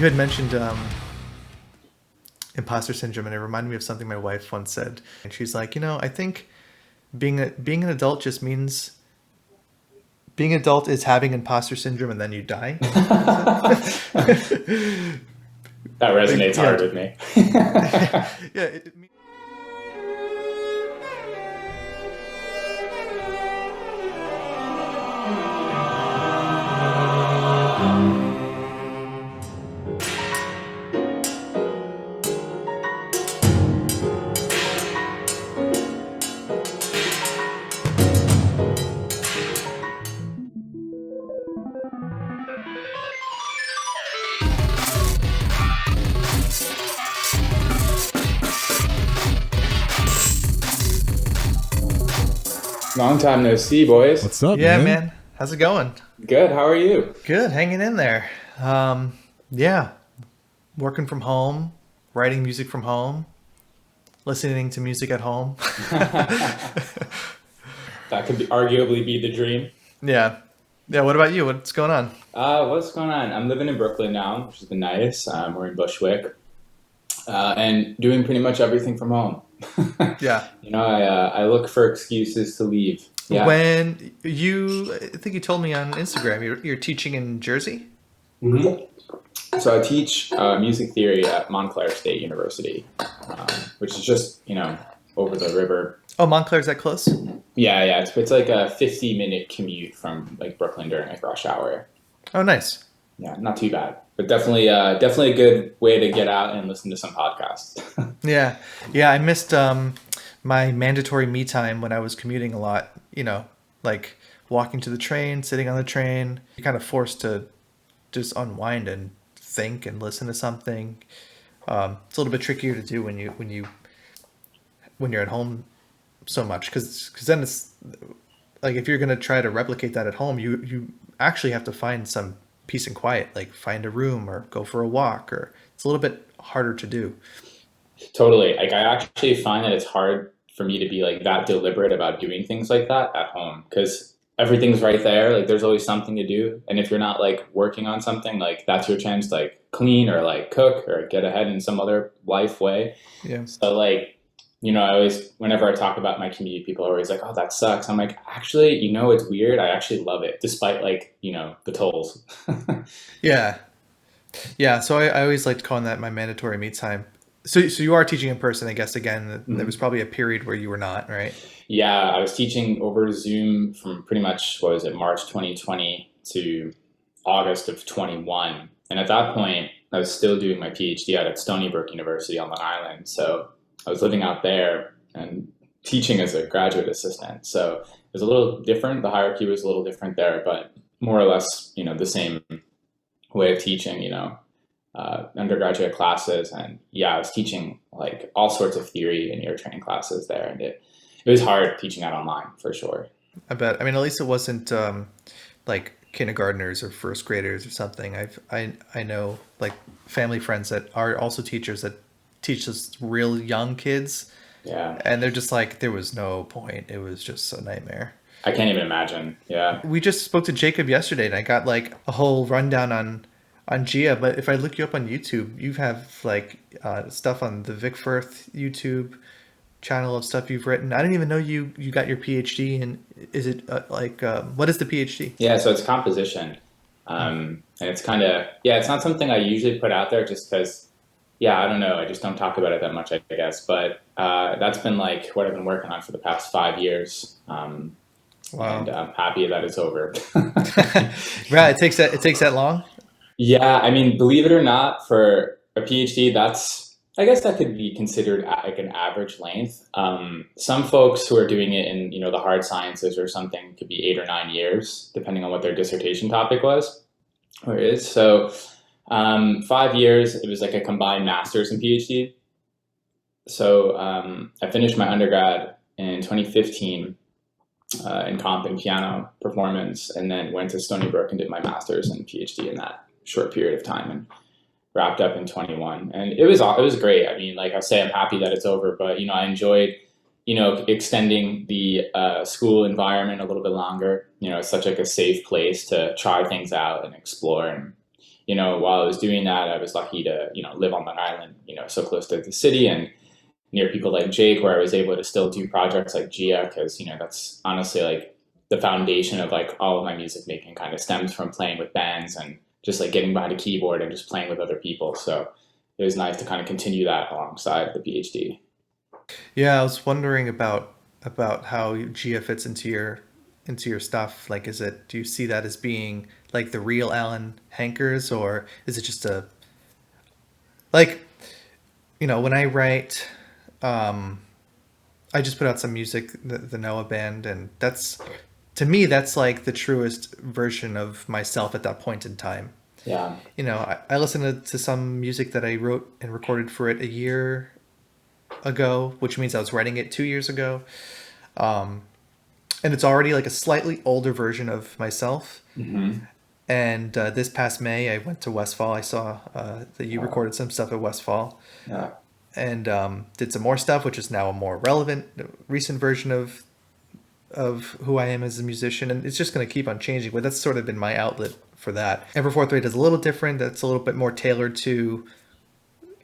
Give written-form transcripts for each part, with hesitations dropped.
had mentioned imposter syndrome, and it reminded me of something my wife once said. And she's like, I think being an adult just means being an adult is having imposter syndrome and then you die. That resonates hard with me. Yeah. Long time no see, boys. What's up, Yeah, man? man. How's it going? Good. How are you? Good. Hanging in there. Yeah. Working from home, writing music from home, listening to music at home. That could arguably be the dream. Yeah. Yeah. What about you? What's going on? What's going on? I'm living in Brooklyn now, which has been nice. We're in Bushwick, and doing pretty much everything from home. Yeah. I look for excuses to leave. Yeah. When I think you told me on Instagram, you're teaching in Jersey? Mm-hmm. So I teach music theory at Montclair State University, which is just, over the river. Oh, Montclair's that close? Yeah. It's like a 50-minute commute from like Brooklyn during like rush hour. Oh, nice. Yeah, not too bad, but definitely a good way to get out and listen to some podcasts. Yeah. I missed my mandatory me time when I was commuting a lot, like walking to the train, sitting on the train. You're kind of forced to just unwind and think and listen to something. It's a little bit trickier to do when you're at home so much, because then it's like if you're going to try to replicate that at home, you actually have to find some peace and quiet, like find a room or go for a walk, or it's a little bit harder to do. Totally. Like I actually find that it's hard for me to be like that deliberate about doing things like that at home, because everything's right there. Like there's always something to do. And if you're not like working on something, like that's your chance to like clean or like cook or get ahead in some other life way. Yeah. So like, I always, whenever I talk about my commute, people are always like, oh, that sucks. I'm like, actually, it's weird. I actually love it, despite like, the tolls. Yeah. So I always liked calling that my mandatory me time. So you are teaching in person, I guess. Again, Mm-hmm. there was probably a period where you were not, right? Yeah, I was teaching over Zoom from pretty much, March 2020 to August of 21. And at that point, I was still doing my PhD out at Stony Brook University on Long Island. So I was living out there and teaching as a graduate assistant. So it was a little different. The hierarchy was a little different there, but more or less, the same way of teaching, undergraduate classes. And I was teaching like all sorts of theory and ear training classes there. And it was hard teaching that online for sure. I bet. I mean, at least it wasn't like kindergartners or first graders or something. I know like family friends that are also teachers that teach us real young kids. Yeah. And they're just like, there was no point. It was just a nightmare. I can't even imagine. Yeah. We just spoke to Jacob yesterday and I got like a whole rundown on Gia, but if I look you up on YouTube, you have like stuff on the Vic Firth YouTube channel of stuff you've written. I didn't even know you got your PhD. And is it what is the PhD? Yeah, so it's composition. And it's kind of, it's not something I usually put out there just because, I don't know. I just don't talk about it that much, I guess. But that's been like what I've been working on for the past 5 years. Wow. And I'm happy that it's over. Right. It takes that long? Yeah, I mean, believe it or not, for a PhD, I guess that could be considered like an average length. Some folks who are doing it in, the hard sciences or something could be 8 or 9 years, depending on what their dissertation topic was or is. So 5 years, it was like a combined master's and PhD. So I finished my undergrad in 2015 in comp and piano performance, and then went to Stony Brook and did my master's and PhD in that short period of time, and wrapped up in 21. And it was great. I mean, like I say, I'm happy that it's over, but I enjoyed extending the school environment a little bit longer. It's such like a safe place to try things out and explore, and while I was doing that, I was lucky to, live on Long Island, so close to the city and near people like Jake, where I was able to still do projects like Gia, because, that's honestly like the foundation of like all of my music making kind of stems from playing with bands and just like getting behind a keyboard and just playing with other people. So it was nice to kind of continue that alongside the PhD. Yeah, I was wondering about how Gia fits into your stuff. Like, do you see that as being like the real Alan Hankers, or is it just a like when I write, um, I just put out some music, the Noah band, and that's to me that's like the truest version of myself at that point in time. Yeah. I listened to some music that I wrote and recorded for it a year ago, which means I was writing it 2 years ago. Um, and it's already like a slightly older version of myself. Hmm. And this past May, I went to Westfall. I saw that you Uh, recorded some stuff at Westfall, yeah. and did some more stuff, which is now a more relevant, recent version of who I am as a musician. And it's just going to keep on changing. But that's sort of been my outlet for that. Ever Forthright is a little different. That's a little bit more tailored to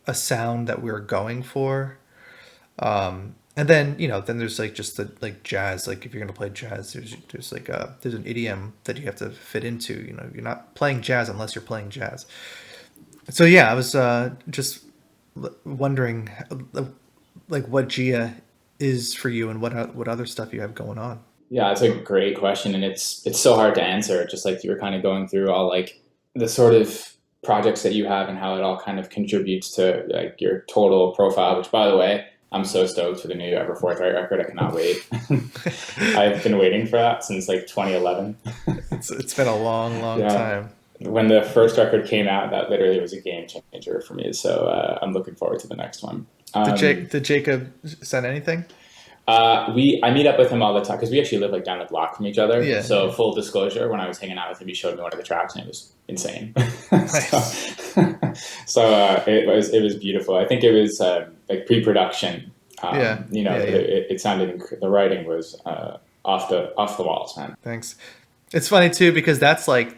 a sound that we're going for. And then then there's like just the like jazz. Like if you're gonna play jazz, there's like there's an idiom that you have to fit into. You're not playing jazz unless you're playing jazz. So yeah, I was just wondering like what Gia is for you and what other stuff you have going on. Yeah, it's a great question, and it's so hard to answer. Just like you were kind of going through all like the sort of projects that you have and how it all kind of contributes to like your total profile. Which, by the way, I'm so stoked for the new Ever Forthright record. I cannot wait. I've been waiting for that since like 2011. It's been a long Yeah, time. when the first record came out, that literally was a game changer for me. So I'm looking forward to the next one. Did Jacob send anything? I meet up with him all the time because we actually live like down the block from each other. Yeah, So yeah. full disclosure, when I was hanging out with him, he showed me one of the tracks, and it was insane. so, Nice. it was beautiful. I think it was like pre-production. Yeah, yeah, yeah. It sounded the writing was off the walls, man. Thanks. It's funny too because that's like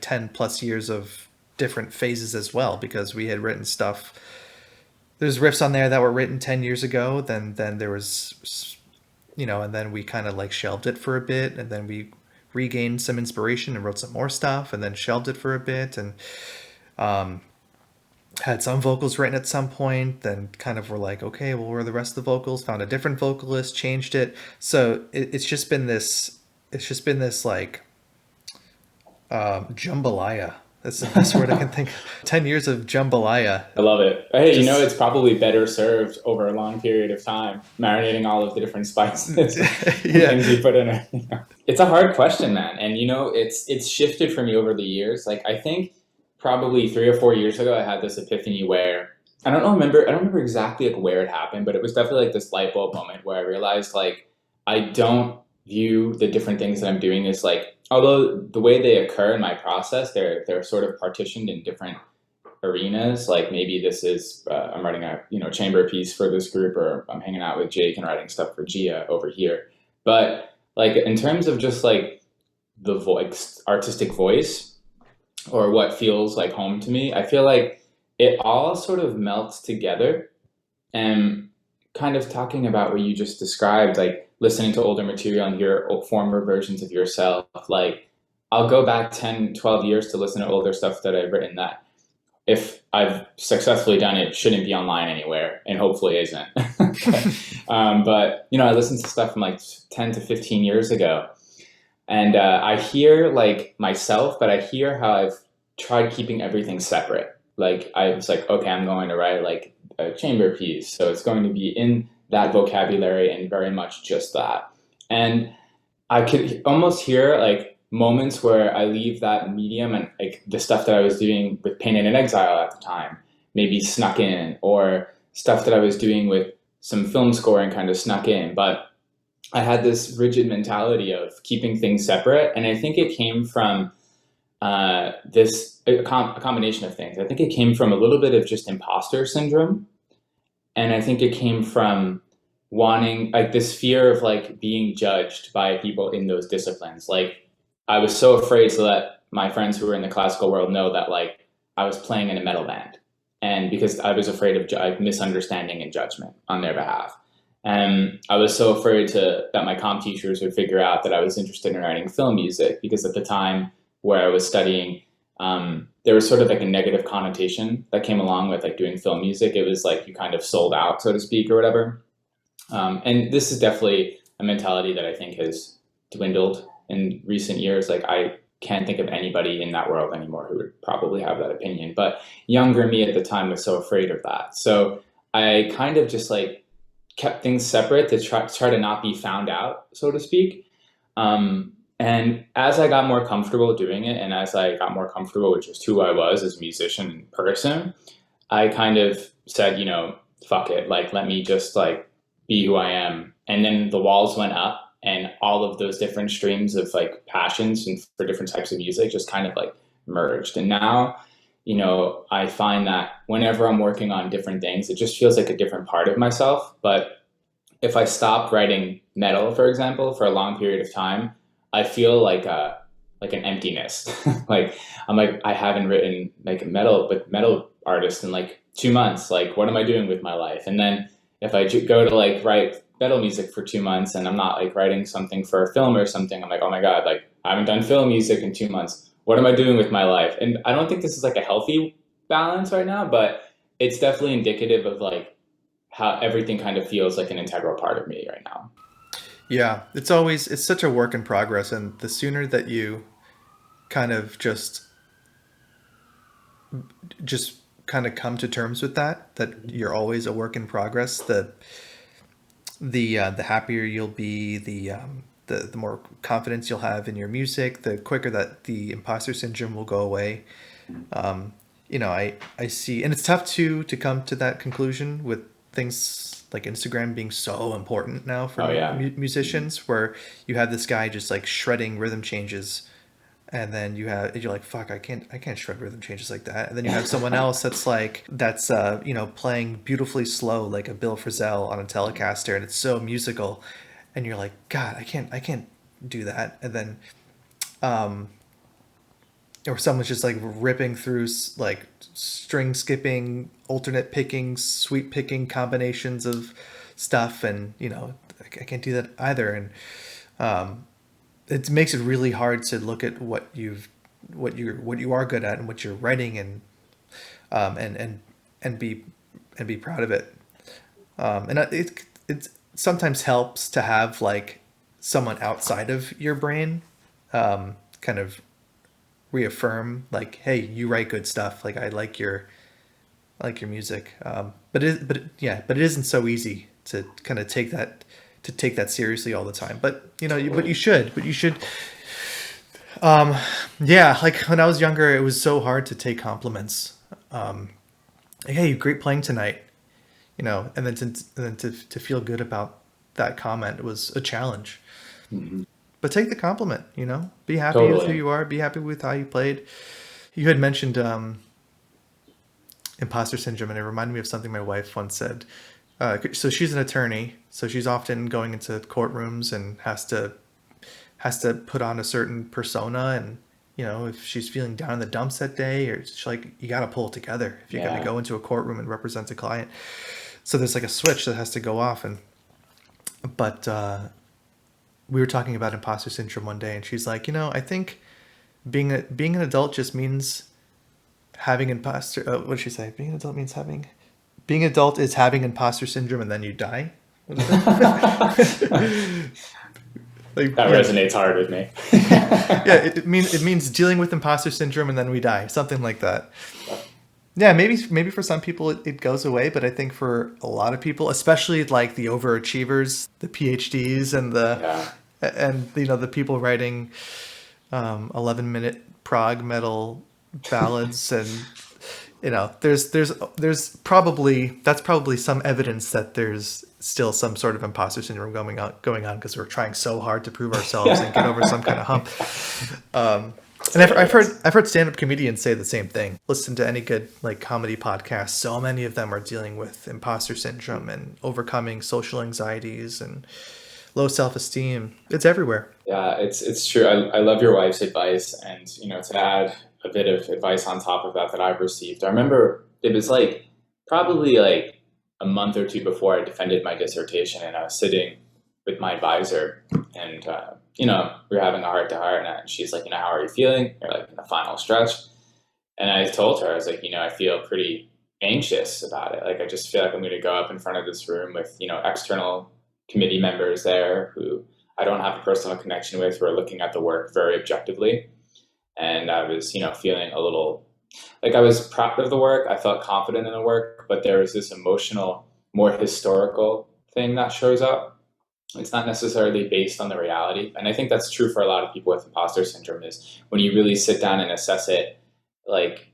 10 plus years of different phases as well because we had written stuff. There's riffs on there that were written 10 years ago, then there was and then we kind of like shelved it for a bit, and then we regained some inspiration and wrote some more stuff, and then shelved it for a bit, and um had some vocals written at some point, then kind of were like, okay, well, where are the rest of the vocals? Found a different vocalist, changed it. So it's just been this like jambalaya. That's the best word I can think of. 10 years of jambalaya. I love it. Hey, Just it's probably better served over a long period of time, marinating all of the different spices and yeah. things you put in it. It's a hard question, man, and it's shifted for me over the years. Like I think probably 3 or 4 years ago, I had this epiphany where I don't remember exactly like where it happened, but it was definitely like this light bulb moment where I realized like I don't view the different things that I'm doing as like, although the way they occur in my process, they're sort of partitioned in different arenas. Like maybe this is I'm writing a chamber piece for this group, or I'm hanging out with Jake and writing stuff for Gia over here. But like in terms of just like the voice, artistic voice, or what feels like home to me, I feel like it all sort of melts together. And kind of talking about what you just described, like listening to older material and hear former versions of yourself, like I'll go back 10, 12 years to listen to older stuff that I've written that if I've successfully done it, shouldn't be online anywhere, and hopefully isn't. But I listened to stuff from like 10 to 15 years ago, and I hear like myself, but I hear how I've tried keeping everything separate. Like I was like, okay, I'm going to write like a chamber piece, so it's going to be in that vocabulary and very much just that. And I could almost hear like moments where I leave that medium and like the stuff that I was doing with Pain and in Exile at the time maybe snuck in, or stuff that I was doing with some film scoring kind of snuck in. But I had this rigid mentality of keeping things separate, and I think it came from a combination of things. I think it came from a little bit of just imposter syndrome, and I think it came from wanting like this fear of like being judged by people in those disciplines. Like I was so afraid to let my friends who are in the classical world know that like I was playing in a metal band, and because I was afraid of misunderstanding and judgment on their behalf. And I was so afraid that my comp teachers would figure out that I was interested in writing film music, because at the time where I was studying, there was sort of like a negative connotation that came along with like doing film music. It was like you kind of sold out, so to speak, or whatever. And this is definitely a mentality that I think has dwindled in recent years. Like I can't think of anybody in that world anymore who would probably have that opinion. But younger me at the time was so afraid of that. So I kind of just like kept things separate to try to not be found out, so to speak. And as I got more comfortable doing it, and as I got more comfortable with just who I was as a musician in person, I kind of said, fuck it, like let me just like be who I am. And then the walls went up, and all of those different streams of like passions and for different types of music just kind of like merged. And now, I find that whenever I'm working on different things, it just feels like a different part of myself. But if I stop writing metal, for example, for a long period of time, I feel like an emptiness. Like I'm like I haven't written like a metal artist in like 2 months. Like what am I doing with my life? And then if I go to like write metal music for 2 months and I'm not like writing something for a film or something, I'm like, oh my god, like I haven't done film music in 2 months. What am I doing with my life? And I don't think this is like a healthy balance right now, but it's definitely indicative of like how everything kind of feels like an integral part of me right now. Yeah, it's such a work in progress, and the sooner that you kind of just kind of come to terms with that you're always a work in progress, the happier you'll be, the more confidence you'll have in your music, the quicker that the imposter syndrome will go away. I see, and it's tough to come to that conclusion with things like Instagram being so important now for Oh yeah. musicians, where you have this guy just like shredding rhythm changes, and then you're like, fuck, I can't shred rhythm changes like that. And then you have someone else that's playing beautifully slow like a Bill Frisell on a Telecaster, and it's so musical, and you're like, God, I can't do that. And then or someone's just like ripping through like string skipping, alternate picking, sweep picking combinations of stuff, and I can't do that either. And it makes it really hard to look at what you are good at and what you're writing, and and be proud of it. And it sometimes helps to have like someone outside of your brain kind of reaffirm like, hey, you write good stuff, like I like your music. But it isn't so easy to kind of take that seriously all the time. But you should. Yeah, like when I was younger, it was so hard to take compliments. Like, hey, great playing tonight, and then to feel good about that comment was a challenge. Mhm. But take the compliment, be happy with who Totally. you are, be happy with how you played. You had mentioned imposter syndrome, and it reminded me of something my wife once said. So she's an attorney, so she's often going into courtrooms and has to put on a certain persona. And if she's feeling down in the dumps that day, or she's like, you got to pull it together if you're going to Yeah. go into a courtroom and represent a client. So there's like a switch that has to go off. And but we were talking about imposter syndrome one day, and she's like, I think being an adult just means having imposter. What did she say? Being an adult is having imposter syndrome, and then you die. What is That it? Like, yeah, resonates hard with me. yeah. It means dealing with imposter syndrome, and then we die. Something like that. Yeah, maybe for some people it goes away, but I think for a lot of people, especially like the overachievers, the PhDs, Yeah. and the people writing 11-minute prog metal ballads, and there's probably some evidence that there's still some sort of imposter syndrome going on because we're trying so hard to prove ourselves and get over some kind of hump. And I've heard stand-up comedians say the same thing. Listen to any good like comedy podcast. So many of them are dealing with imposter syndrome and overcoming social anxieties and low self-esteem. It's everywhere. Yeah, it's true. I love your wife's advice, and to add a bit of advice on top of that that I've received. I remember it was like probably like a month or two before I defended my dissertation, and I was sitting with my advisor, and we were having a heart to heart, and she's like, how are you feeling? You're like in the final stretch, and I told her, I was like, I feel pretty anxious about it. Like I just feel like I'm going to go up in front of this room with external committee members there who I don't have a personal connection with, who are looking at the work very objectively. And I was, feeling a little like I was proud of the work. I felt confident in the work, but there was this emotional, more historical thing that shows up. It's not necessarily based on the reality. And I think that's true for a lot of people with imposter syndrome is when you really sit down and assess it, like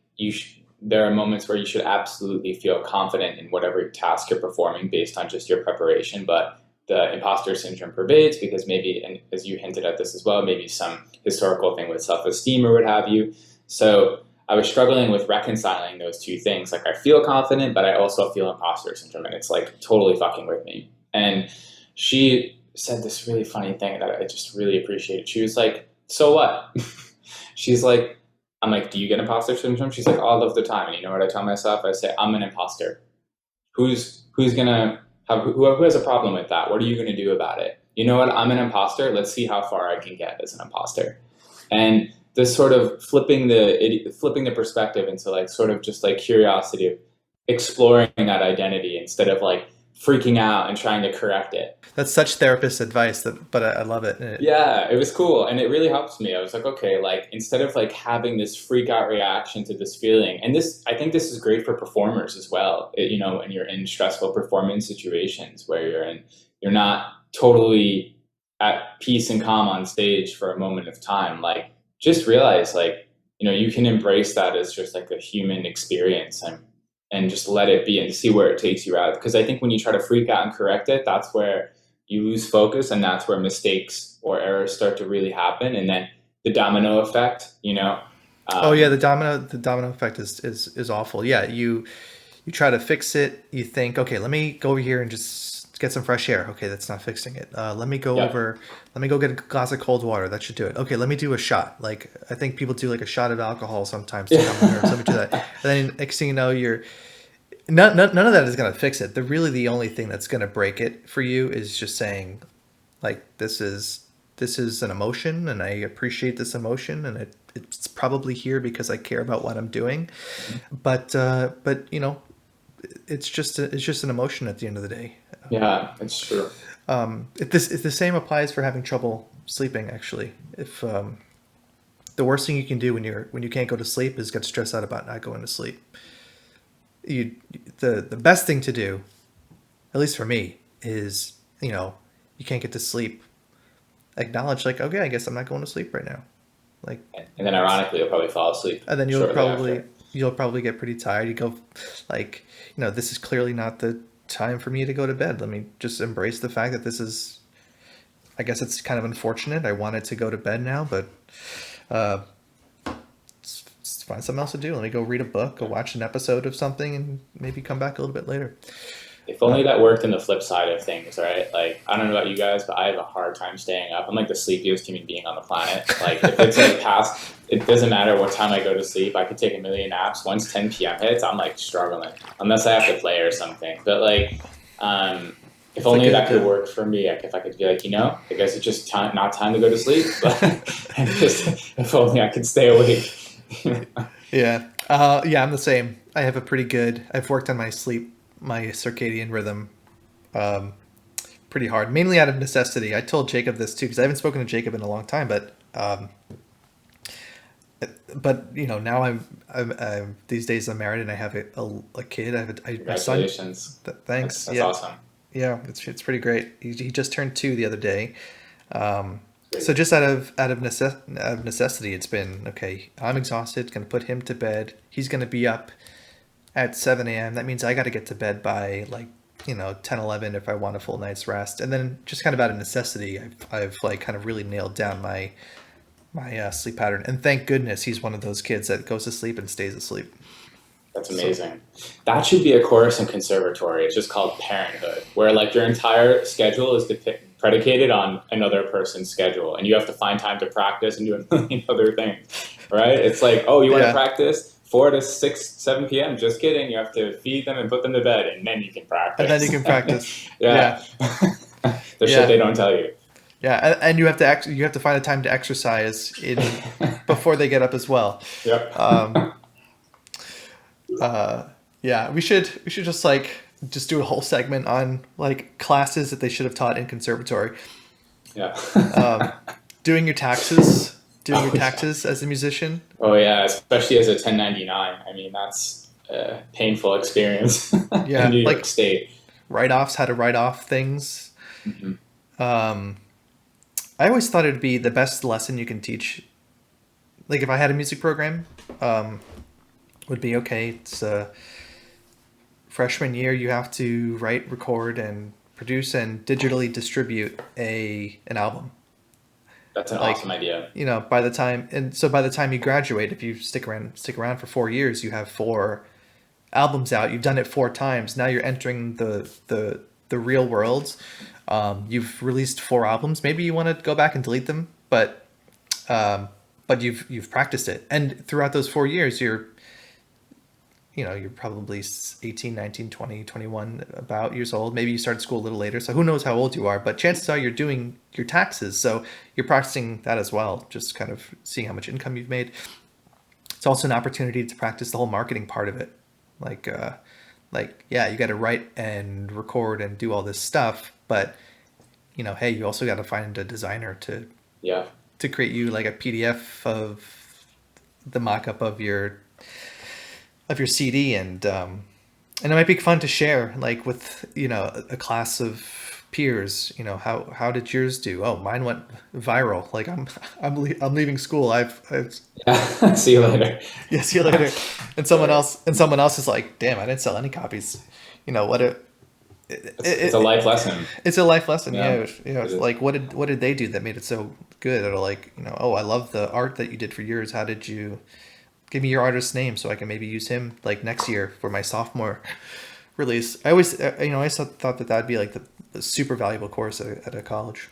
there are moments where you should absolutely feel confident in whatever task you're performing based on just your preparation. But the imposter syndrome pervades because maybe, and as you hinted at this as well, maybe some historical thing with self-esteem or what have you. So I was struggling with reconciling those two things. Like I feel confident, but I also feel imposter syndrome, and it's like totally fucking with me. And she said this really funny thing that I just really appreciated. She was like, so what? She's like, I'm like, do you get imposter syndrome? She's like, all of the time. And you know what I tell myself? I say, I'm an imposter. Who's gonna who has a problem with that? What are you going to do about it? You know what? I'm an imposter. Let's see how far I can get as an imposter. And this sort of flipping the perspective into like sort of just like curiosity of exploring that identity instead of like freaking out and trying to correct it. That's such therapist advice, but I love it. Yeah, it was cool. And it really helps me. I was like, okay, like instead of like having this freak out reaction to this feeling, and I think this is great for performers as well. When you're in stressful performance situations where you're not totally at peace and calm on stage for a moment of time, like just realize like, you can embrace that as just like a human experience and just let it be and see where it takes you out. Because I think when you try to freak out and correct it, that's where you lose focus, and that's where mistakes or errors start to really happen. And then the domino effect, Oh yeah, the domino effect is awful. Yeah, you try to fix it. You think, okay, let me go over here and just get some fresh air. Okay, that's not fixing it. Let me go over. Let me go get a glass of cold water. That should do it. Okay, let me do a shot. Like I think people do like a shot of alcohol sometimes to come here. Something to that. And then next thing you know, none of that is going to fix it. The only thing that's going to break it for you is just saying, like, this is an emotion, and I appreciate this emotion, and it's probably here because I care about what I'm doing. But it's just an emotion at the end of the day. Yeah, it's true. If the same applies for having trouble sleeping. Actually, if the worst thing you can do when you can't go to sleep is get stressed out about not going to sleep. The best thing to do, at least for me, is you can't get to sleep. Acknowledge like, okay, I guess I'm not going to sleep right now. Like, and then ironically, you'll probably fall asleep. And then you'll probably get pretty tired. You go like, this is clearly not the time for me to go to bed. Let me just embrace the fact that this is. I guess it's kind of unfortunate. I wanted to go to bed now, but let's find something else to do. Let me go read a book, go watch an episode of something, and maybe come back a little bit later. If only that worked in the flip side of things, right? Like, I don't know about you guys, but I have a hard time staying up. I'm like the sleepiest human being on the planet. Like, if it's like it doesn't matter what time I go to sleep. I could take a million naps. Once 10 p.m. hits, I'm like struggling, unless I have to play or something. But like, if only that could work for me. Like, if I could be like, I guess it's just not time to go to sleep. But if only I could stay awake. Yeah. I'm the same. I've worked on my sleep, my circadian rhythm, pretty hard, mainly out of necessity. I told Jacob this too, because I haven't spoken to Jacob in a long time, but now I'm these days I'm married and I have a kid. I have Congratulations. My son. Thanks. That's awesome. Yeah, it's pretty great. He just turned 2 the other day. So just out of necessity, it's been okay. I'm exhausted. Going to put him to bed. He's going to be up at 7 a.m. That means I got to get to bed by 10, 11 if I want a full night's rest. And then just kind of out of necessity, I've like kind of really nailed down my sleep pattern. And thank goodness he's one of those kids that goes to sleep and stays asleep. That's amazing. That should be a course in conservatory. It's just called parenthood, where like your entire schedule is predicated on another person's schedule, and you have to find time to practice and do a million other things, right? It's like, oh, you want to Yeah. practice 4 to 6, 7 p.m. Just kidding. You have to feed them and put them to bed, and then you can And then you practice. can practice. Yeah. Yeah. The shit Yeah. they don't tell you. Yeah. And you have to you have to find a time to exercise in before they get up as well. Yep. Um, yeah, we should just do a whole segment on like classes that they should have taught in conservatory. Yeah. Doing your taxes, doing your Oh, yeah. taxes as a musician. Oh, yeah. Especially as a 1099. I mean, that's a painful experience in Yeah, New York like State. write-offs, how to write off things. Hmm. Um, I always thought it'd be the best lesson you can teach. Like if I had a music program, would be okay. It's freshman year, you have to write, record, and produce and digitally distribute a an album. That's an awesome Like, idea. by the time you graduate, if you stick around for 4 years, you have 4 albums out. You've done it 4 times. Now you're entering the real world. You've released 4 albums. Maybe you want to go back and delete them, um, but you've practiced it, and throughout those 4 years, you're probably 18, 19, 20, 21, about years old. Maybe you started school a little later, so who knows how old you are, but chances are you're doing your taxes, so you're practicing that as well, just kind of seeing how much income you've made. It's also an opportunity to practice the whole marketing part of it. Like, yeah, you got to write and record and do all this stuff, but hey, you also got to find a designer Yeah. to create you like a PDF of the mock-up of your CD, and it might be fun to share, like with a class of peers. How did yours do? Oh, mine went viral. Like I'm leaving school. I've Yeah. See you later. yeah, see you later. And someone Right. else and someone else is like, damn, I didn't sell any copies. What It's a life lesson. it's a life lesson. Yeah. Yeah, It it's is. like what did they do that made it so good? Or like, oh, I love the art that you did for yours. How did you give me your artist's name so I can maybe use him like next year for my sophomore release? I always thought that that'd be like the super valuable course at a college.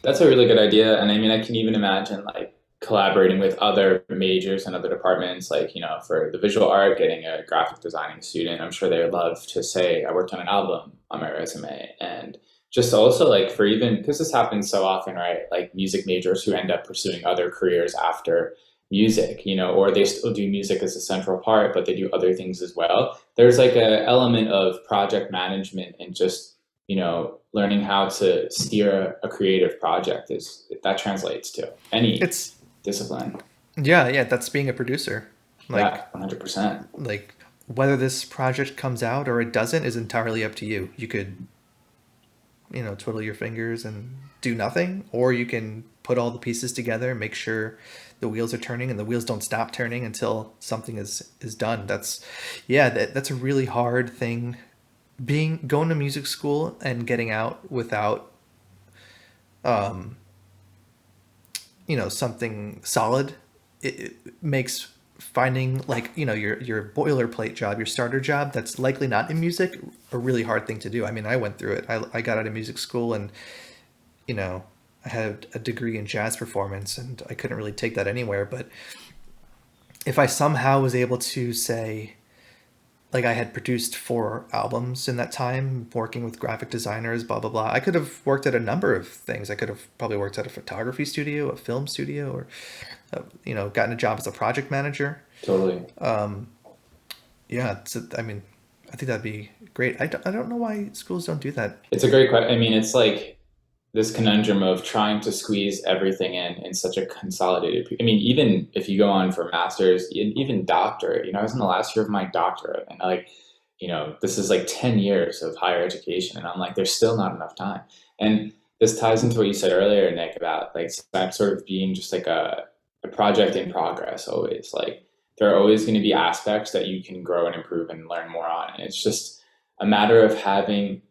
That's a really good idea. And I mean, I can even imagine like collaborating with other majors and other departments, like, for the visual art, getting a graphic designing student. I'm sure they would love to say, I worked on an album on my resume. And just also like for even, because this happens so often, right? Like music majors who end up pursuing other careers after music, or they still do music as a central part, but they do other things as well. There's like a element of project management and just learning how to steer a creative project is that translates to any It's discipline. yeah, that's being a producer. Yeah, Like 100%. like whether this project comes out or it doesn't is entirely up to you. You could twiddle your fingers and do nothing, or you can put all the pieces together, make sure the wheels are turning, and the wheels don't stop turning until something is done. That's a really hard thing. Going to music school and getting out without something solid, it makes finding like your boilerplate job, your starter job that's likely not in music, a really hard thing to do. I mean, I went through it. I got out of music school, and you know I had a degree in jazz performance, and I couldn't really take that anywhere. But if I somehow was able to say, like, I had produced 4 albums in that time, working with graphic designers, blah blah blah, I could have worked at a number of things. I could have probably worked at a photography studio, a film studio, or gotten a job as a project manager. Totally. Yeah, I mean, I think that'd be great. I don't know why schools don't do that. It's a great question. I mean, it's like this conundrum of trying to squeeze everything in such a consolidated. I mean, even if you go on for masters, even doctorate. I was in the last year of my doctorate, and like, this is like 10 years of higher education, and I'm like, there's still not enough time. And this ties into what you said earlier, Nick, about like that sort of being just like a project in progress always. Like there are always going to be aspects that you can grow and improve and learn more on. And it's just a matter of having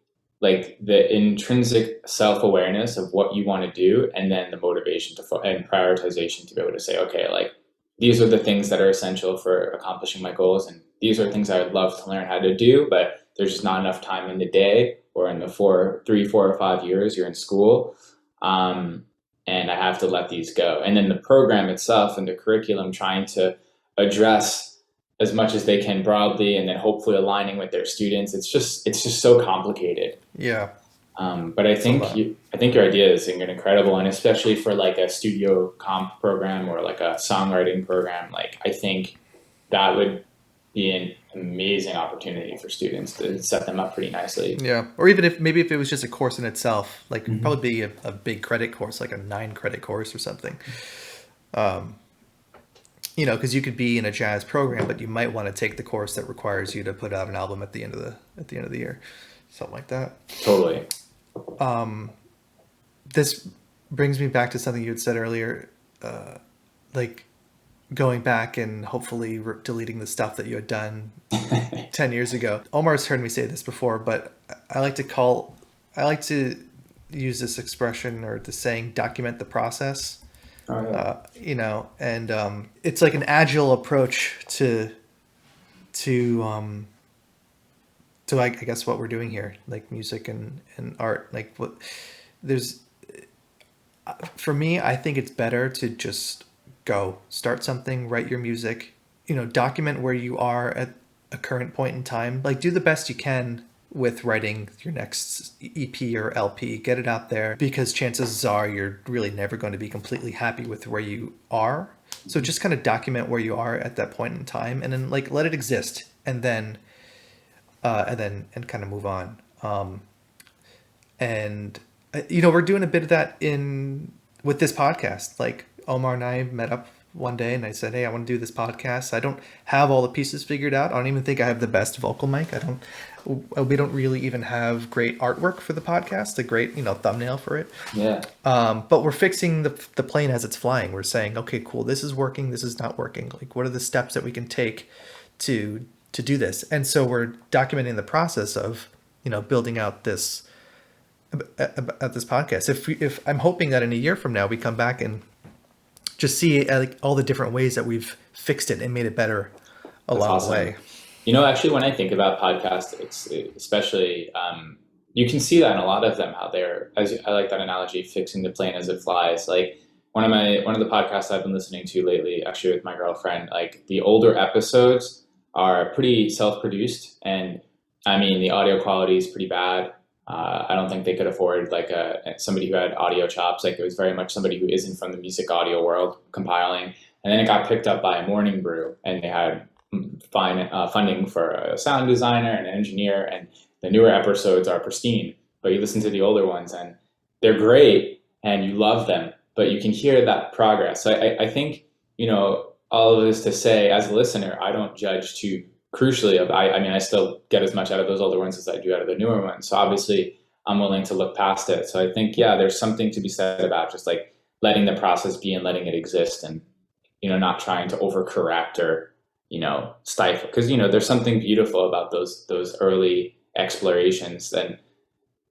like the intrinsic self-awareness of what you want to do, and then the motivation and prioritization to be able to say, okay, like these are the things that are essential for accomplishing my goals, and these are things I would love to learn how to do, but there's just not enough time in the day or in the 4 or 5 years you're in school. Um, and I have to let these go. And then the program itself and the curriculum trying to address as much as they can broadly, and then hopefully aligning with their students. It's just so complicated. Yeah, But I it's a think lot. I think your idea is incredible, and especially for like a studio comp program or like a songwriting program, like I think that would be an amazing opportunity for students to set them up pretty nicely. Yeah, or even if maybe if it was just a course in itself, like it'd Mhm. probably be a big credit course, like a 9 credit course or something. Um, because you could be in a jazz program, but you might want to take the course that requires you to put out an album at the end of the year, something like that. Totally. This brings me back to something you had said earlier, like going back and hopefully deleting the stuff that you had done 10 years ago. Omar's heard me say this before, but I like to call, I like to use this expression or the saying, document the process. Oh yeah. And it's like an agile approach to I guess what we're doing here, like music and art. Like what there's for me, I think it's better to just go start something, write your music, document where you are at a current point in time. Like do the best you can with writing your next EP or LP, get it out there because chances are you're really never going to be completely happy with where you are. So just kind of document where you are at that point in time and then like let it exist and kind of move on. And we're doing a bit of that in with this podcast. Like Omar and I met up one day and I said, "Hey, I want to do this podcast. I don't have all the pieces figured out. I don't even think I have the best vocal mic. We don't really even have great artwork for the podcast, a great, thumbnail for it. Yeah. But we're fixing the plane as it's flying. We're saying, okay, cool, this is working, this is not working. Like, what are the steps that we can take to do this? And so we're documenting the process of, building out this at this podcast. If I'm hoping that in a year from now we come back and just see like all the different ways that we've fixed it and made it better That's along the awesome. way. Actually, when I think about podcasts, it's especially you can see that in a lot of them how they're, as I like that analogy, fixing the plane as it flies. Like one of the podcasts I've been listening to lately, actually with my girlfriend, like the older episodes are pretty self-produced, and I mean the audio quality is pretty bad. I don't think they could afford like somebody who had audio chops. Like it was very much somebody who isn't from the music audio world compiling, and then it got picked up by Morning Brew, and they had funding for a sound designer and an engineer, and the newer episodes are pristine. But you listen to the older ones, and they're great, and you love them, but you can hear that progress. So I think all of this to say, as a listener, I don't judge too crucially. I mean, I still get as much out of those older ones as I do out of the newer ones. So obviously, I'm willing to look past it. So I think, yeah, there's something to be said about just like letting the process be and letting it exist, and not trying to overcorrect or stifle, because there's something beautiful about those early explorations. And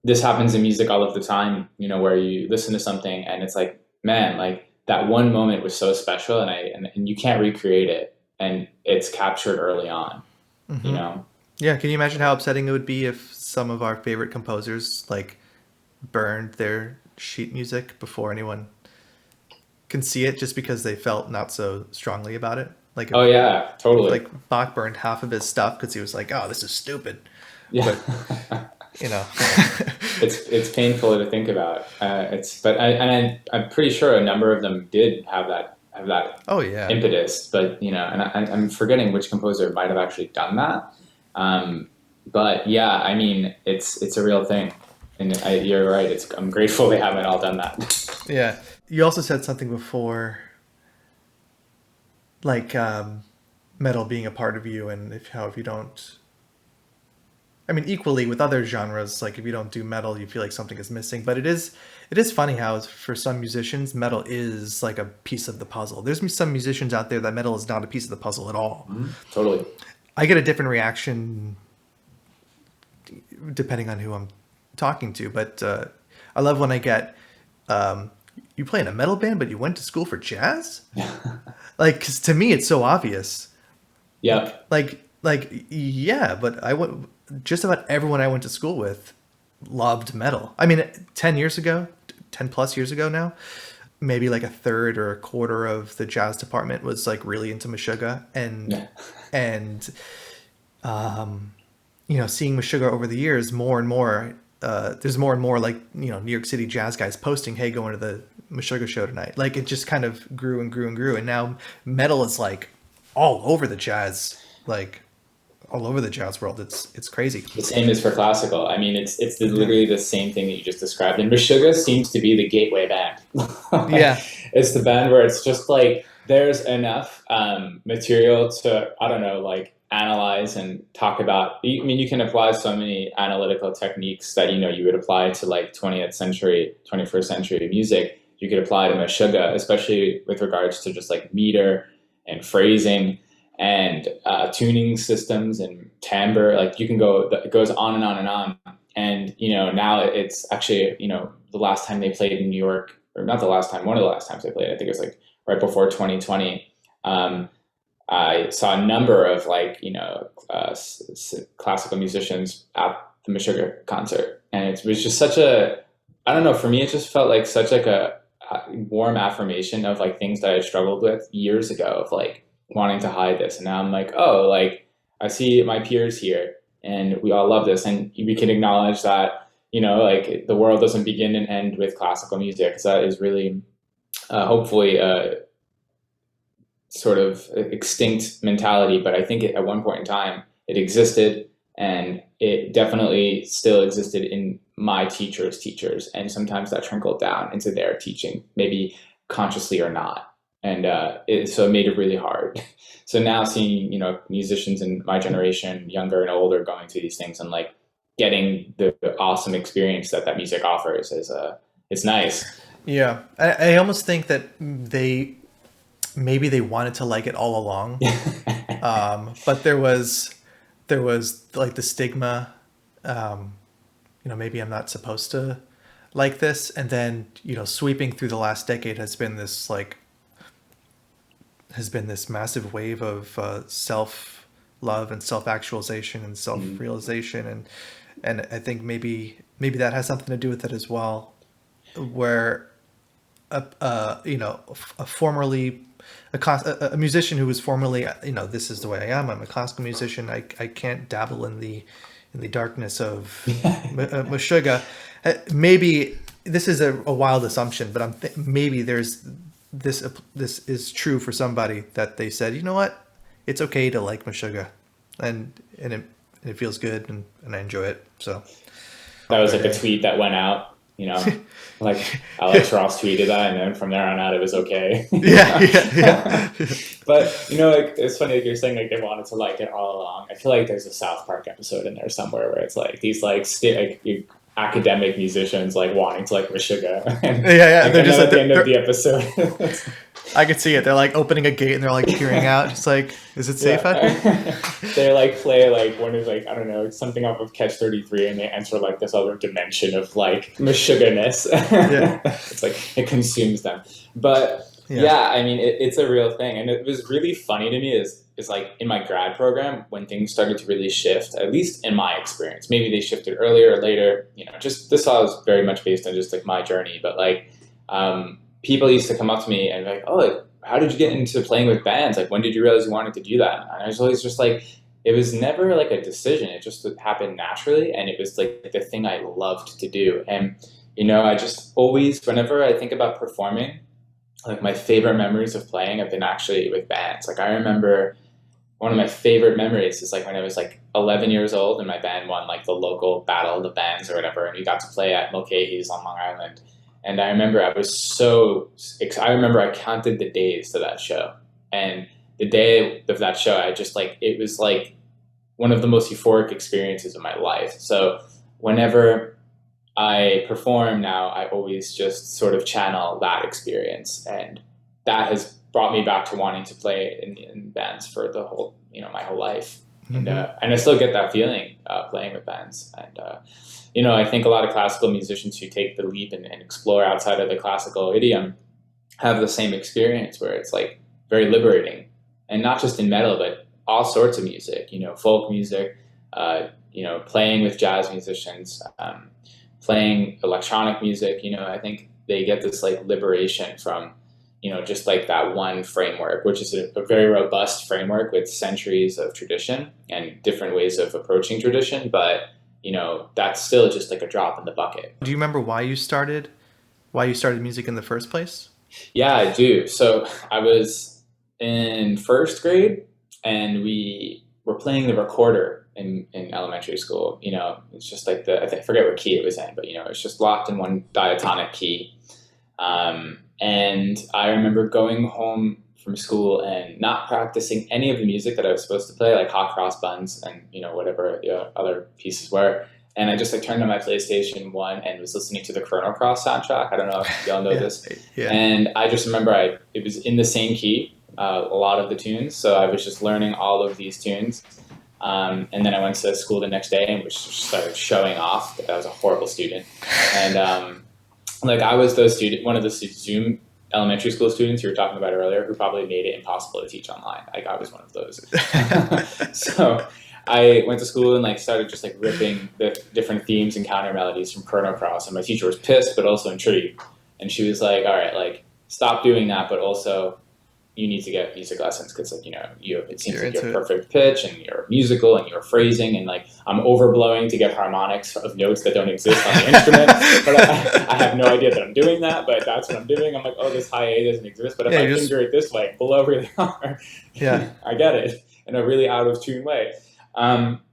this happens in music all of the time, where you listen to something and it's like, man, like that one moment was so special, and you can't recreate it, and it's captured early on, you Mm-hmm. know Yeah, can you imagine how upsetting it would be if some of our favorite composers like burned their sheet music before anyone can see it just because they felt not so strongly about it? Like Oh yeah, if totally. like Bach burned half of his stuff because he was like, "Oh, this is stupid," Yeah. but you know, It's painful to think about. It's but I'm pretty sure a number of them did have that oh yeah, impetus, but and I'm forgetting which composer might have actually done that. Um, but yeah, I mean, it's a real thing, and you're right. I'm grateful they haven't all done that. yeah. You also said something before, like metal being a part of you, and if you don't, I mean, equally with other genres, like if you don't do metal, you feel like something is missing. But it is funny how for some musicians, metal is like a piece of the puzzle. There's some musicians out there that metal is not a piece of the puzzle at all. Mhm. Totally. I get a different reaction depending on who I'm talking to, but I love when I get, you play in a metal band, but you went to school for jazz? Like, 'cause to me, it's so obvious. Yep. Like, yeah, but I went, just about everyone I went to school with loved metal. I mean, 10 years ago, 10 plus years ago now, maybe like a third or a quarter of the jazz department was like really into Meshuggah, Yeah. and seeing Meshuggah over the years, more and more, there's more and more like New York City jazz guys posting, "Hey, going to the Meshuggah show tonight." Like it just kind of grew and grew and grew, and now metal is like all over the jazz, like all over the jazz world. It's crazy. The same is for classical. I mean, it's Yeah. literally the same thing that you just described. And Meshuggah seems to be the gateway band. Like, Yeah. it's the band where it's just like there's enough material to, I don't know, like analyze and talk about. I mean, you can apply so many analytical techniques that you would apply to like 20th century, 21st century music. You could apply to Meshuggah, especially with regards to just like meter and phrasing and tuning systems and timbre. Like you can go, it goes on and on and on. And now it's actually the last time they played in New York, or not the last time, one of the last times they played. I think it was like right before 2020. Um, I saw a number of like classical musicians at the Meshuggah concert, and it was just such a, I don't know, for me it just felt like such like a warm affirmation of like things that I struggled with years ago of like wanting to hide this. And now I'm like, oh, like I see my peers here and we all love this. And we can acknowledge that, like the world doesn't begin and end with classical music. Because that is really hopefully a sort of extinct mentality. But I think at one point in time it existed, and it definitely still existed in my teachers' teachers. And sometimes that trickled down into their teaching, maybe consciously or not. And so it made it really hard. So now seeing musicians in my generation, younger and older, going to these things and like getting the awesome experience that music offers is it's nice. Yeah. I almost think that maybe they wanted to like it all along. But there was like the stigma, maybe I'm not supposed to like this. And then, sweeping through the last decade has been this massive wave of self love and self actualization and self Mhm. realization, and I think maybe that has something to do with it as well, where a formerly a musician who was formerly, this is the way I am. I'm a classical musician. I can't dabble in the darkness of Meshuggah. Maybe this is a wild assumption, but maybe there's this is true for somebody, that they said, you know what, it's okay to like Meshuggah, and it feels good, and I enjoy it. So That hope was they're like a hearing. tweet that went out, like Alex Ross tweeted that, and then from there on out, it was okay. Yeah, yeah, yeah. But like it's funny, like you're saying, like they wanted to like it all along. I feel like there's a South Park episode in there somewhere where it's like these like academic musicians like wanting to like Meshuggah, and Yeah, yeah. like They're and just then like at the end of the episode, I could see it. They're like opening a gate and they're like peering out, just like, is it safe out here? yeah, they like play like one of like I don't know something off of Catch 33, and they enter like this other dimension of like Meshuggah-ness. Yeah, It's like it consumes them. But yeah. yeah, I mean it's a real thing, and it was really funny to me is like in my grad program when things started to really shift. At least in my experience, maybe they shifted earlier or later. Just this all was very much based on just like my journey, but like. People used to come up to me and be like, "Oh, like, how did you get into playing with bands? Like, when did you realize you wanted to do that?" And I was always just like, it was never like a decision. It just happened naturally, and it was like the thing I loved to do. And I just always, whenever I think about performing, like my favorite memories of playing have been actually with bands. Like I remember one of my favorite memories is like when I was like 11 years old and my band won like the local battle of the bands or whatever, and we got to play at Mulcahy's on Long Island. And I remember I was I remember I counted the days to that show. And the day of that show, I just like, it was like one of the most euphoric experiences of my life. So whenever I perform now, I always just sort of channel that experience. And that has brought me back to wanting to play in bands for the whole, my whole life. Hmm. And I still get that feeling playing with bands. And I think a lot of classical musicians who take the leap and explore outside of the classical idiom have the same experience where it's like very liberating, and not just in metal, but all sorts of music, folk music, playing with jazz musicians, playing electronic music, I think they get this like liberation from, just like that one framework, which is a very robust framework with centuries of tradition and different ways of approaching tradition. But, that's still just like a drop in the bucket. Do you remember why you started music in the first place? Yeah, I do. So I was in first grade and we were playing the recorder in elementary school. It's just like I forget what key it was in, but it's just locked in one diatonic key. And I remember going home from school and not practicing any of the music that I was supposed to play, like Hot Cross Buns and whatever the other pieces were. And I just like turned on my PlayStation 1 and was listening to the Chrono Cross soundtrack. I don't know if y'all know this. Yeah. And I just remember it was in the same key, a lot of the tunes. So I was just learning all of these tunes. And then I went to school the next day and just started showing off that I was a horrible student. And like I was one of the Zoom elementary school students you were talking about earlier who probably made it impossible to teach online. Like I was one of those. So I went to school and like started just like ripping the different themes and counter melodies from Chrono Cross, and my teacher was pissed but also intrigued. And she was like, all right, like stop doing that, but also you need to get music lessons because like it seems like you're perfect pitch and you're musical and you're phrasing, and like I'm overblowing to get harmonics of notes that don't exist on the instrument, but I have no idea that I'm doing that, but that's what I'm doing. I'm like, oh, this high A doesn't exist, but if I finger it this way, blow really hard, I get it in a really out of tune way.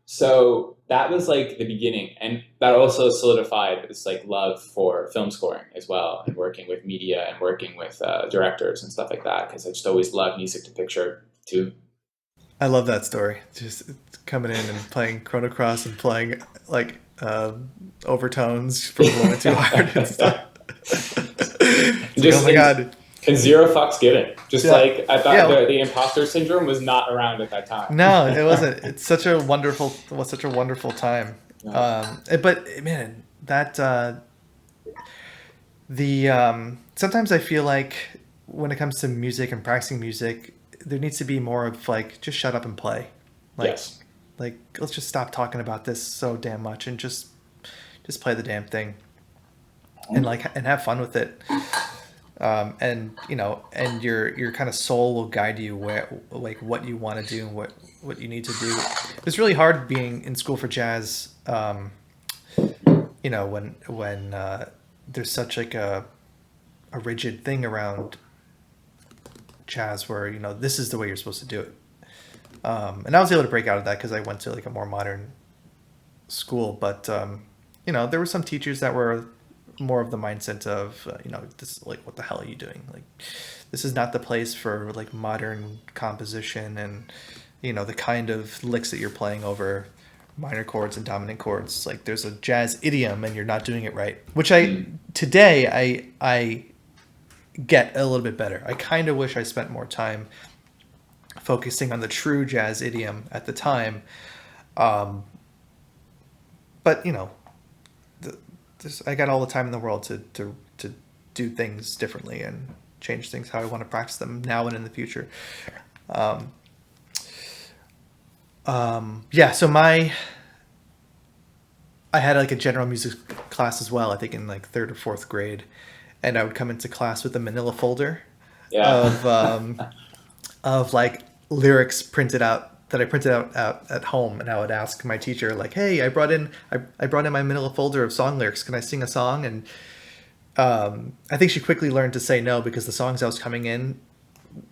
So that was like the beginning, and that also solidified this like love for film scoring as well, and working with media and working with directors and stuff like that, because I just always loved music to picture too. I love that story. Just coming in and playing Chrono Cross and playing like overtones from a little bit too hard and stuff. Oh my god. And zero fucks given. Just like I thought the imposter syndrome was not around at that time. No, it wasn't. It's such a wonderful time. Yeah. But man, that sometimes I feel like when it comes to music and practicing music, there needs to be more of like just shut up and play. Like, yes. Like let's just stop talking about this so damn much and just play the damn thing, and have fun with it. And your kind of soul will guide you where, like what you want to do and what you need to do. It's really hard being in school for jazz. When there's such like a rigid thing around jazz where, this is the way you're supposed to do it. And I was able to break out of that because I went to like a more modern school, but there were some teachers that were more of the mindset of this, like, what the hell are you doing? Like, this is not the place for like modern composition and the kind of licks that you're playing over minor chords and dominant chords. Like, there's a jazz idiom and you're not doing it right, which today I get a little bit better. I kind of wish I spent more time focusing on the true jazz idiom at the time, but I got all the time in the world to do things differently and change things how I want to practice them now and in the future. So I had like a general music class as well, I think in like third or fourth grade, and I would come into class with a manila folder of like lyrics that I printed out at home, and I would ask my teacher like, hey, I brought in my manila folder of song lyrics. Can I sing a song? And I think she quickly learned to say no, because the songs I was coming in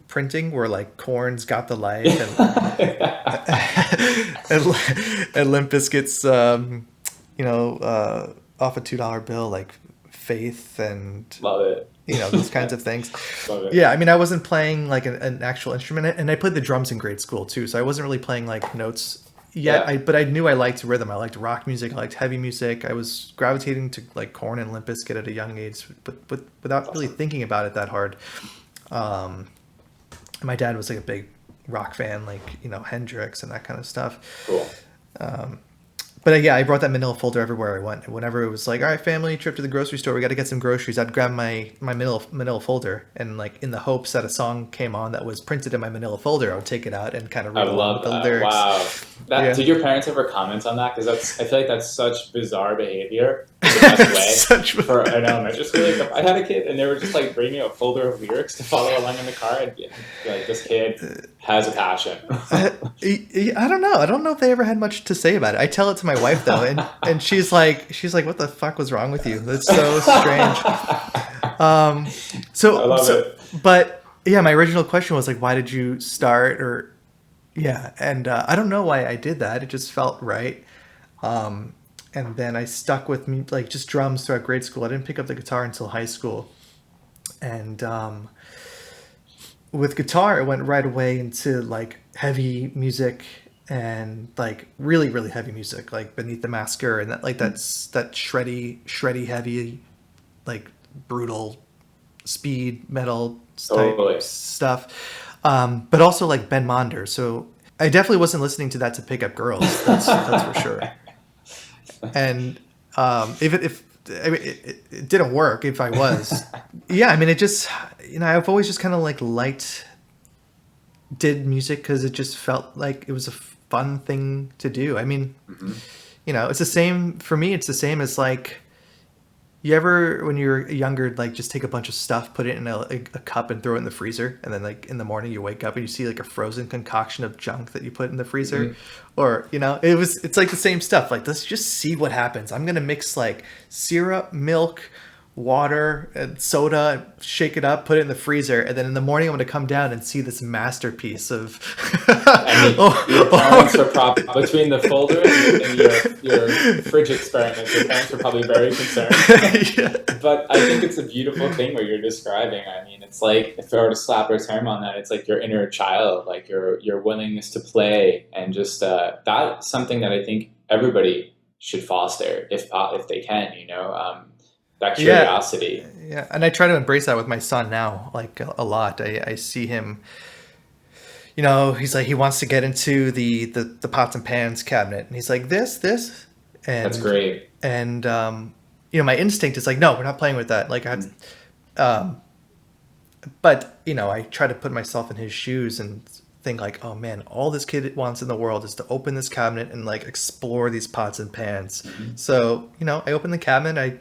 printing were like Korn's "Got the Life" and Limp Bizkit's off a $2 bill, like Faith and love it. Those kinds of things. Yeah, I mean, I wasn't playing like an actual instrument, and I played the drums in grade school too, so I wasn't really playing like notes yet. Yeah. But I knew I liked rhythm. I liked rock music. I liked heavy music. I was gravitating to like Korn and Limp Bizkit at a young age, but without really thinking about it that hard. My dad was like a big rock fan, like Hendrix and that kind of stuff. Cool. But yeah, I brought that manila folder everywhere I went. Whenever it was like, all right, family trip to the grocery store, we got to get some groceries, I'd grab my manila folder, and like in the hopes that a song came on that was printed in my manila folder, I would take it out and kind of I read along with love the that. lyrics. Wow. That Yeah. did your parents ever comment on that? Because that's I feel like that's such bizarre behavior in the best way Such. for an elementary school. Like if I had a kid and they were just like bringing a folder of lyrics to follow along in the car, I'd be like, this kid has a passion. I don't know. I don't know if they ever had much to say about it. I tell it to my wife though, and she's like, "What the fuck was wrong with you? That's so strange." Um, I so love so, it. but yeah, my original question was like, why did you start? Or yeah, and I don't know why I did that. It just felt right. Um, and then I stuck with me like just drums throughout grade school. I didn't pick up the guitar until high school, and with guitar, it went right away into like heavy music and like really really heavy music, like Beneath the Masker, and that like that shreddy heavy, like brutal speed metal type Totally. stuff. But also like Ben Monder. So I definitely wasn't listening to that to pick up girls. That's for sure. And even if I mean, it didn't work, if I was, yeah. I mean, it just I've always just kind of like liked did music because it just felt like it was a fun thing to do. I mean, Hmm. it's the same for me. It's the same as like you ever, when you're younger, like just take a bunch of stuff, put it in a cup and throw it in the freezer, and then like in the morning you wake up and you see like a frozen concoction of junk that you put in the freezer, Hmm. or it's like the same stuff. Like let's just see what happens. I'm gonna mix like syrup, milk, water, and soda, shake it up, put it in the freezer, and then in the morning I'm gonna come down and see this masterpiece of. And your parents were probably between the folder and your fridge experiment. Your parents were probably very concerned. Yeah. But I think it's a beautiful thing what you're describing. I mean, it's like if I were to slap a term on that, it's like your inner child, like your willingness to play, and just that's something that I think everybody should foster if they can. That Yeah, curiosity. yeah, and I try to embrace that with my son now, like a lot. I see him, he's like he wants to get into the pots and pans cabinet, and he's like this, That's and great. my instinct is like, no, we're not playing with that. Like um, but I try to put myself in his shoes and think like, oh man, all this kid wants in the world is to open this cabinet and like explore these pots and pans. Mhm. So I open the cabinet. I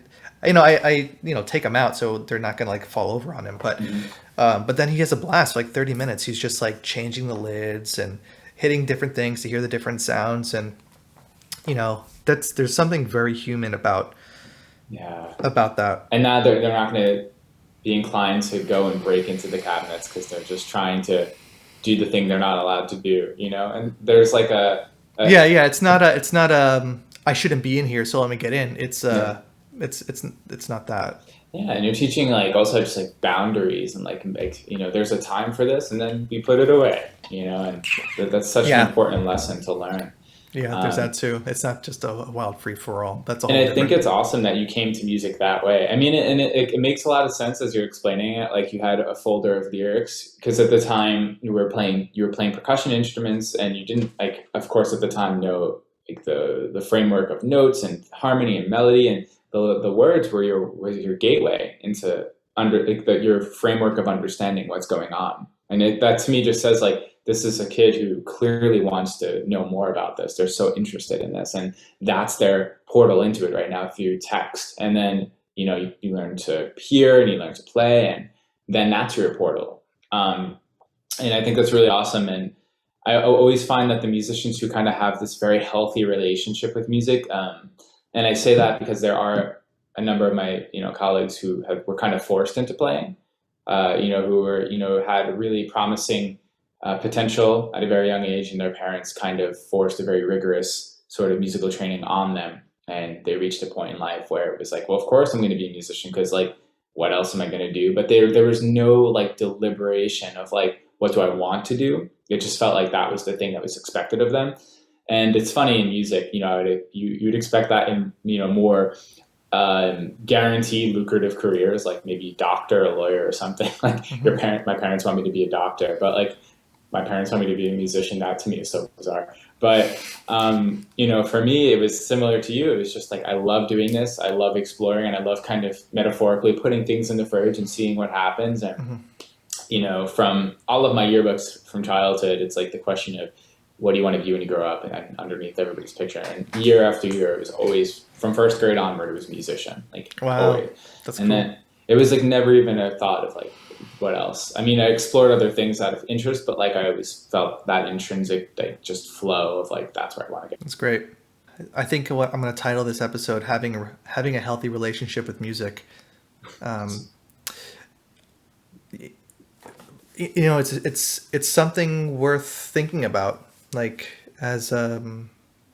take them out so they're not gonna like fall over on him. Mhm. But then he has a blast for like 30 minutes. He's just like changing the lids and hitting different things to hear the different sounds, and there's something very human Yeah. about that. And now they're not going to be inclined to go and break into the cabinets because they're just trying to do the thing they're not allowed to do. And there's like a Yeah, yeah. It's not I shouldn't be in here, so let me get in. yeah, It's not that. yeah, and you're teaching like also just like boundaries and like there's a time for this, and then we put it away. And that's such an Yeah. important lesson to learn. Yeah, there's Um, that too. It's not just a wild free for all. That's a And whole I think different. it's awesome that you came to music that way. I mean, and it makes a lot of sense as you're explaining it. Like you had a folder of lyrics because at the time you were playing percussion instruments, and you didn't like, of course, at the time know like the framework of notes and harmony and melody, and the words were your gateway into your framework of understanding what's going on. And that to me just says like this is a kid who clearly wants to know more about this. They're so interested in this, and that's their portal into it right now through text. And then you learn to hear and you learn to play, and then that's your portal. And I think that's really awesome. And I always find that the musicians who kind of have this very healthy relationship with music, and I say that because there are a number of my colleagues who were kind of forced into playing, who were had really promising potential at a very young age, and their parents kind of forced a very rigorous sort of musical training on them, and they reached a point in life where it was like, well, of course I'm going to be a musician because like what else am I going to do? But there was no like deliberation of like what do I want to do. It just felt like that was the thing that was expected of them. And it's funny in music, you'd expect that in more guaranteed lucrative careers, like maybe doctor, a lawyer, or something. Like Hmm. my parents want me to be a doctor, but like my parents want me to be a musician. That to me is so bizarre. But for me, it was similar to you. It was just like I love doing this. I love exploring, and I love kind of metaphorically putting things in the fridge and seeing what happens. And Hmm. from all of my yearbooks from childhood, it's like the question of what do you want to be when you grow up, and underneath everybody's picture. And year after year, it was always from first grade onward, it was musician, like Wow, always. that's And cool. then it was like never even a thought of like what else. I mean, I explored other things out of interest, but like I always felt that intrinsic like just flow of like that's where I want to get. That's great. I think what I'm going to title this episode having a healthy relationship with music. Um, it's something worth thinking about. Like as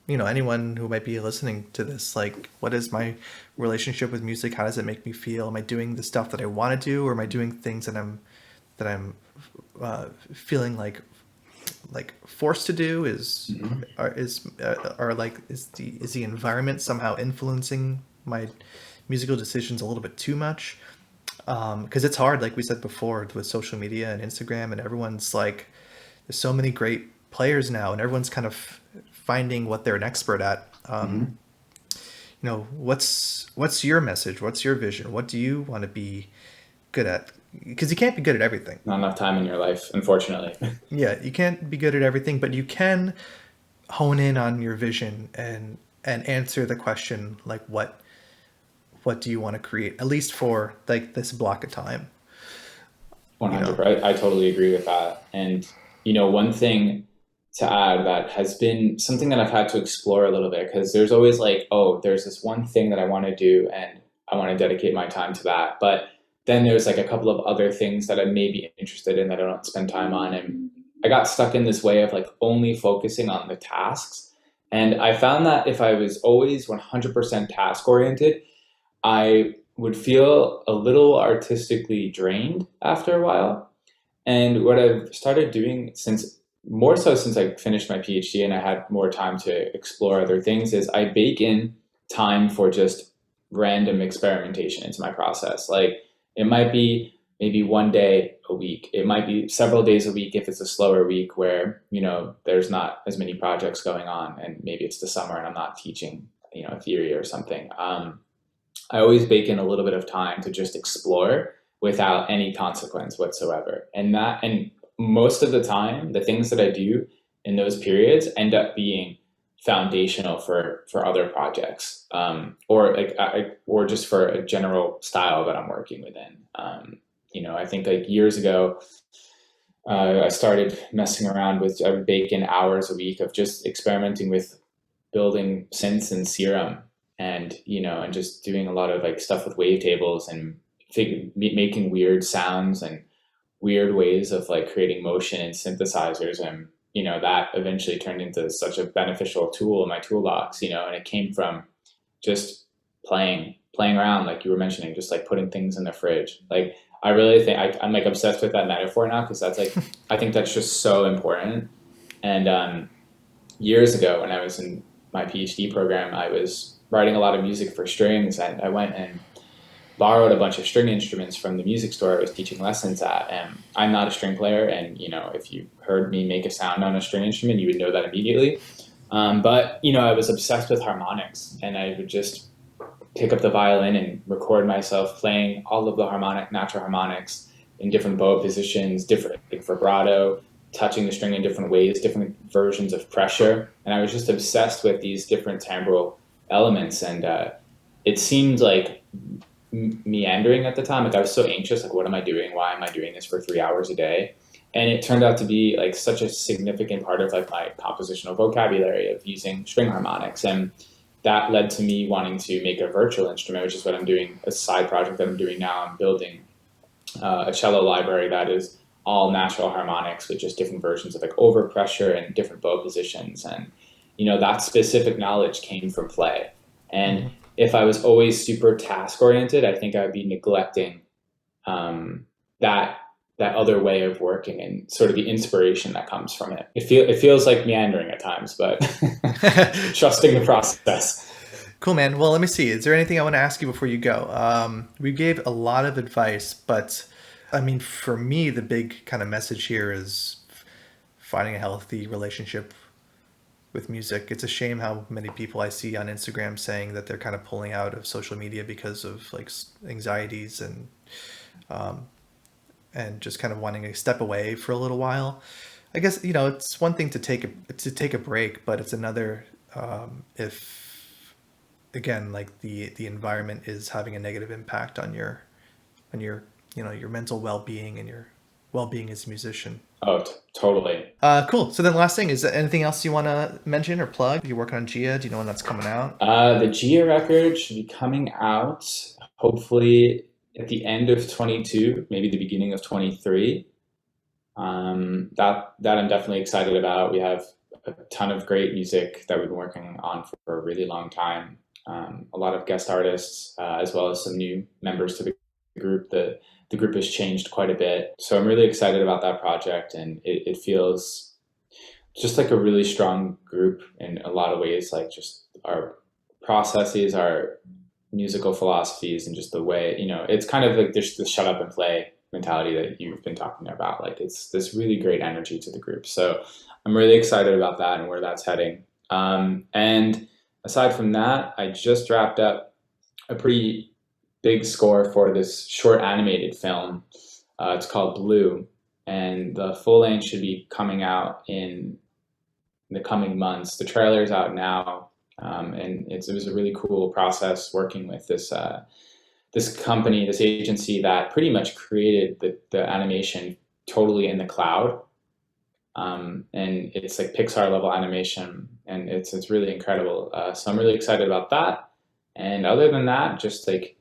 anyone who might be listening to this, like what is my relationship with music? How does it make me feel? Am I doing the stuff that I want to do, or am I doing things that I'm feeling like forced to do? Is the environment somehow influencing my musical decisions a little bit too much? Because it's hard, like we said before, with social media and Instagram, and everyone's like, there's so many great players now, and everyone's kind of finding what they're an expert at. Mm-hmm. What's your message? What's your vision? What do you want to be good at? Because you can't be good at everything. Not enough time in your life, unfortunately. Yeah, you can't be good at everything, but you can hone in on your vision and answer the question like what do you want to create, at least for like this block of time, you know. 100%. I totally agree with that. And, one thing to add that has been something that I've had to explore a little bit because there's always like, oh, there's this one thing that I want to do and I want to dedicate my time to that. But then there's like a couple of other things that I may be interested in that I don't spend time on. And I got stuck in this way of like only focusing on the tasks. And I found that if I was always 100% task oriented, I would feel a little artistically drained after a while. And what I've started doing since more so since I finished my PhD and I had more time to explore other things is I bake in time for just random experimentation into my process. Like it might be maybe one day a week. It might be several days a week if it's a slower week where, there's not as many projects going on and maybe it's the summer and I'm not teaching, a theory or something. I always bake in a little bit of time to just explore without any consequence whatsoever. And most of the time, the things that I do in those periods end up being foundational for other projects, or or just for a general style that I'm working within. I think like years ago, I started messing around with I would bake in hours a week of just experimenting with building synths and Serum and just doing a lot of like stuff with wavetables and making weird sounds and weird ways of like creating motion and synthesizers and that eventually turned into such a beneficial tool in my toolbox and it came from just playing around like you were mentioning, just like putting things in the fridge. Like I really think I'm like obsessed with that metaphor now because that's like I think that's just so important. And years ago when I was in my PhD program, I was writing a lot of music for strings, and I went and borrowed a bunch of string instruments from the music store I was teaching lessons at. And I'm not a string player, and if you heard me make a sound on a string instrument, you would know that immediately. But I was obsessed with harmonics, and I would just pick up the violin and record myself playing all of the natural harmonics in different bow positions, different like vibrato, touching the string in different ways, different versions of pressure. And I was just obsessed with these different timbral elements. And it seemed like meandering at the time. Like I was so anxious, like, what am I doing? Why am I doing this for 3 hours a day? And it turned out to be like such a significant part of like my compositional vocabulary of using string harmonics. And that led to me wanting to make a virtual instrument, which is what I'm doing, a side project that I'm doing now. I'm building a cello library that is all natural harmonics with just different versions of like overpressure and different bow positions. And, that specific knowledge came from play. And Hmm. if I was always super task oriented, I think I'd be neglecting that other way of working and sort of the inspiration that comes from it. It feels like meandering at times, but trusting the process. Cool, man. Well, let me see. Is there anything I want to ask you before you go? We gave a lot of advice, but I mean, for me, the big kind of message here is finding a healthy relationship with music. It's a shame how many people I see on Instagram saying that they're kind of pulling out of social media because of like anxieties and just kind of wanting to step away for a little while. I guess, you know, it's one thing to take a break, but it's another if again, like the environment is having a negative impact on your you know, your mental well-being and your well-being as a musician. Oh, totally. Cool. So then last thing, is there anything else you want to mention or plug? You're working on Gia. Do you know when that's coming out? The Gia record should be coming out hopefully at the end of 22, maybe the beginning of 23. That I'm definitely excited about. We have a ton of great music that we've been working on for a really long time. A lot of guest artists, as well as some new members to the group. The group has changed quite a bit. So I'm really excited about that project, and it feels just like a really strong group in a lot of ways, like just our processes, our musical philosophies, and just the way, you know, it's kind of like this shut up and play mentality that you've been talking about. Like it's this really great energy to the group. So I'm really excited about that and where that's heading. And aside from that, I just wrapped up a pretty big score for this short animated film. It's called Blue, and the full length should be coming out in the coming months. The trailer is out now, and it was a really cool process working with this company, this agency that pretty much created the animation totally in the cloud. And it's like Pixar level animation, and it's really incredible. So I'm really excited about that. And other than that, just like,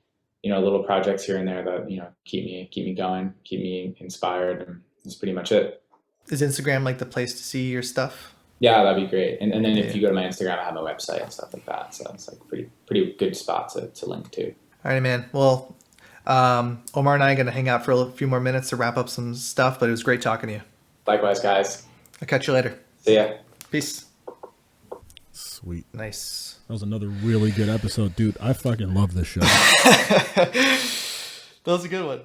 you know, little projects here and there that, you know, keep me going, keep me inspired, and that's pretty much it. Is Instagram like the place to see your stuff? Yeah, that'd be great. And then if Yeah. you go to my Instagram, I have my website and stuff like that. So it's like pretty good spot to link to. All right, man. Well, Omar and I are going to hang out for a few more minutes to wrap up some stuff, but it was great talking to you. Likewise, guys. I'll catch you later. See ya. Peace. Sweet. Nice. That was another really good episode, dude. I fucking love this show. That was a good one.